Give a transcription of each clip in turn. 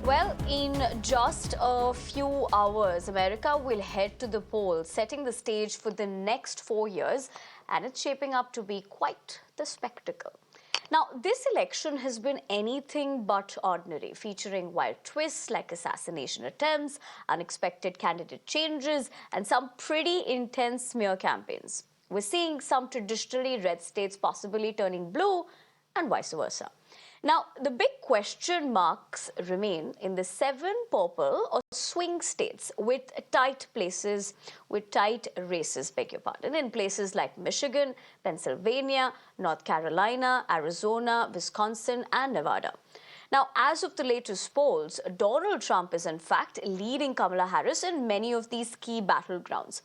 Well, in just a few hours, America will head to the polls, setting the stage for the next 4 years, and it's shaping up to be quite the spectacle. Now, this election has been anything but ordinary, featuring wild twists like assassination attempts, unexpected candidate changes, and some pretty intense smear campaigns. We're seeing some traditionally red states possibly turning blue, and vice versa. Now, the big question marks remain in the 7 purple or swing states with tight races, beg your pardon, in places like Michigan, Pennsylvania, North Carolina, Arizona, Wisconsin, and Nevada. Now, as of the latest polls, Donald Trump is in fact leading Kamala Harris in many of these key battlegrounds.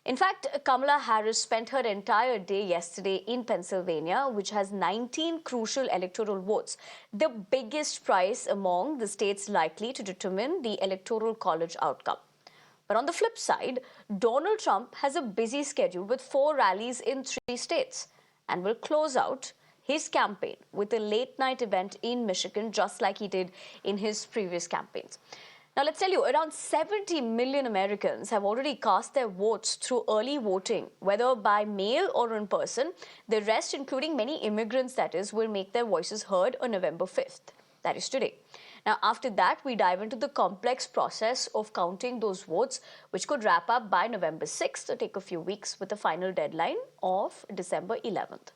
In fact, Kamala Harris spent her entire day yesterday in Pennsylvania, which has 19 crucial electoral votes, the biggest prize among the states likely to determine the Electoral College outcome. But on the flip side, Donald Trump has a busy schedule with 4 rallies in 3 states and will close out his campaign with a late-night event in Michigan, just like he did in his previous campaigns. Now, let's tell you, around 70 million Americans have already cast their votes through early voting, whether by mail or in person. The rest, including many immigrants, that is, will make their voices heard on November 5th. That is today. Now, after that, we dive into the complex process of counting those votes, which could wrap up by November 6th or take a few weeks with a final deadline of December 11th.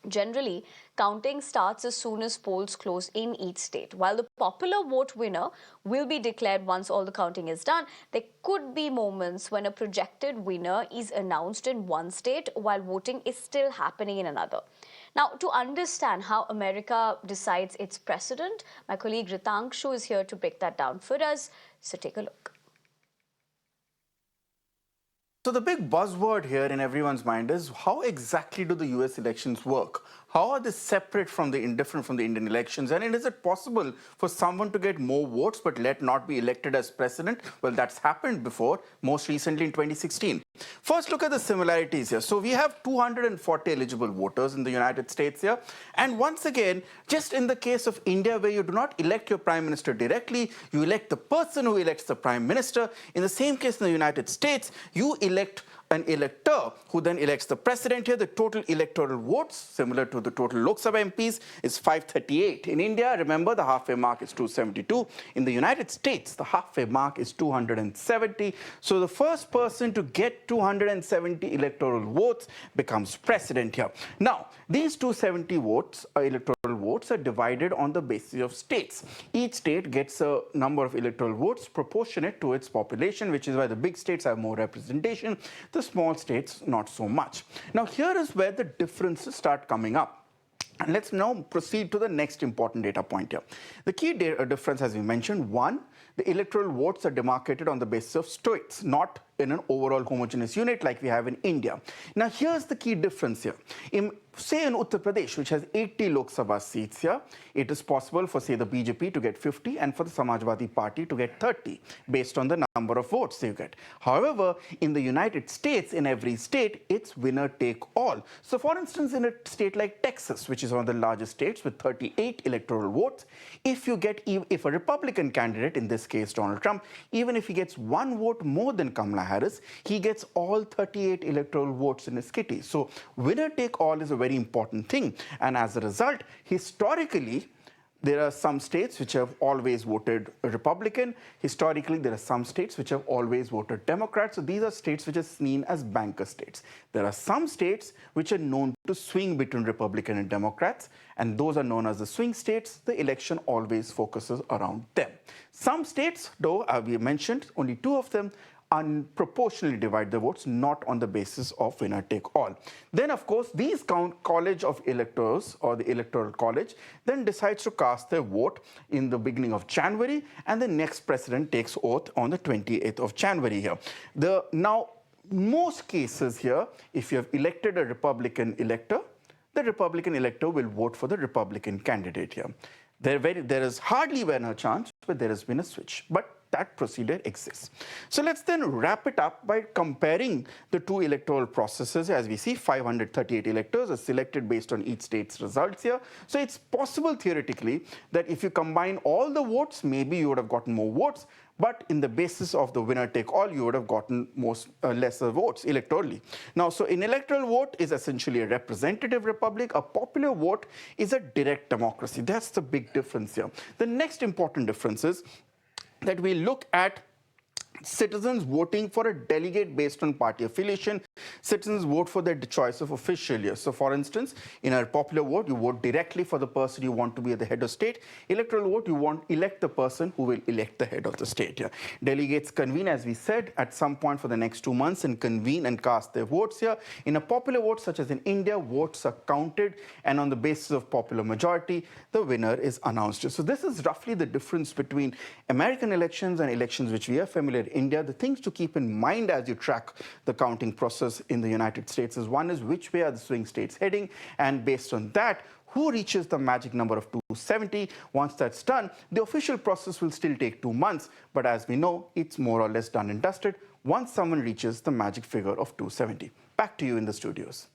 Generally, counting starts as soon as polls close in each state. While the popular vote winner will be declared once all the counting is done, there could be moments when a projected winner is announced in one state while voting is still happening in another. Now, to understand how America decides its precedent, my colleague Ritangshu is here to break that down for us. So take a look. So the big buzzword here in everyone's mind is how exactly do the US elections work? How are they separate from different from the Indian elections? And is it possible for someone to get more votes but not be elected as president? Well, that's happened before, most recently in 2016. First, look at the similarities here. So we have 240 eligible voters in the United States here. And once again, just in the case of India, where you do not elect your prime minister directly, you elect the person who elects the prime minister. In the same case in the United States, you elect an elector who then elects the president. Here, the total electoral votes, similar to the total Lok Sabha MPs, is 538. In India, remember, the halfway mark is 272. In the United States, the halfway mark is 270. So the first person to get 270 electoral votes becomes president here. Now, these 270 votes, electoral votes, are divided on the basis of states. Each state gets a number of electoral votes proportionate to its population, which is why the big states have more representation. The small states, not so much. Now, here is where the differences start coming up. And let's now proceed to the next important data point here. The key difference, as we mentioned, one, the electoral votes are demarcated on the basis of states, not in an overall homogeneous unit like we have in India. Now, here's the key difference here. Say in Uttar Pradesh, which has 80 Lok Sabha seats here, it is possible for, say, the BJP to get 50 and for the Samajwadi Party to get 30, based on the number of votes they get. However, in the United States, in every state, it's winner take all. So, for instance, in a state like Texas, which is one of the largest states with 38 electoral votes, if a Republican candidate, in this case Donald Trump, even if he gets 1 vote more than Kamala Harris, he gets all 38 electoral votes in his kitty. So, winner take all is a very important thing. And as a result, historically, there are some states which have always voted Republican. Historically, there are some states which have always voted Democrat. So these are states which are seen as banker states. There are some states which are known to swing between Republican and Democrats, and those are known as the swing states. The election always focuses around them. Some states, though, we mentioned, only 2 of them, unproportionally divide the votes, not on the basis of winner take all. Then, of course, these college of electors, or the electoral college, then decides to cast their vote in the beginning of January, and the next president takes oath on the 28th of January here. Now, most cases here, if you have elected a Republican elector, the Republican elector will vote for the Republican candidate here. There is hardly been a chance, but there has been a switch. But that procedure exists. So let's then wrap it up by comparing the two electoral processes. As we see, 538 electors are selected based on each state's results here. So it's possible theoretically that if you combine all the votes, maybe you would have gotten more votes, but in the basis of the winner take all, you would have gotten lesser votes electorally. Now, so an electoral vote is essentially a representative republic. A popular vote is a direct democracy. That's the big difference here. The next important difference is that we look at citizens voting for a delegate based on party affiliation. Citizens vote for their choice of official here. So for instance, in a popular vote, you vote directly for the person you want to be at the head of state. Electoral vote, you elect the person who will elect the head of the state here. Delegates convene, as we said, at some point for the next 2 months and convene and cast their votes here. In a popular vote, such as in India, votes are counted, and on the basis of popular majority, the winner is announced. So this is roughly the difference between American elections and elections which we are familiar in India. The things to keep in mind as you track the counting process in the United States is, one is which way are the swing states heading, and based on that, who reaches the magic number of 270. Once that's done, the official process will still take 2 months, but as we know, it's more or less done and dusted once someone reaches the magic figure of 270. Back to you in the studios.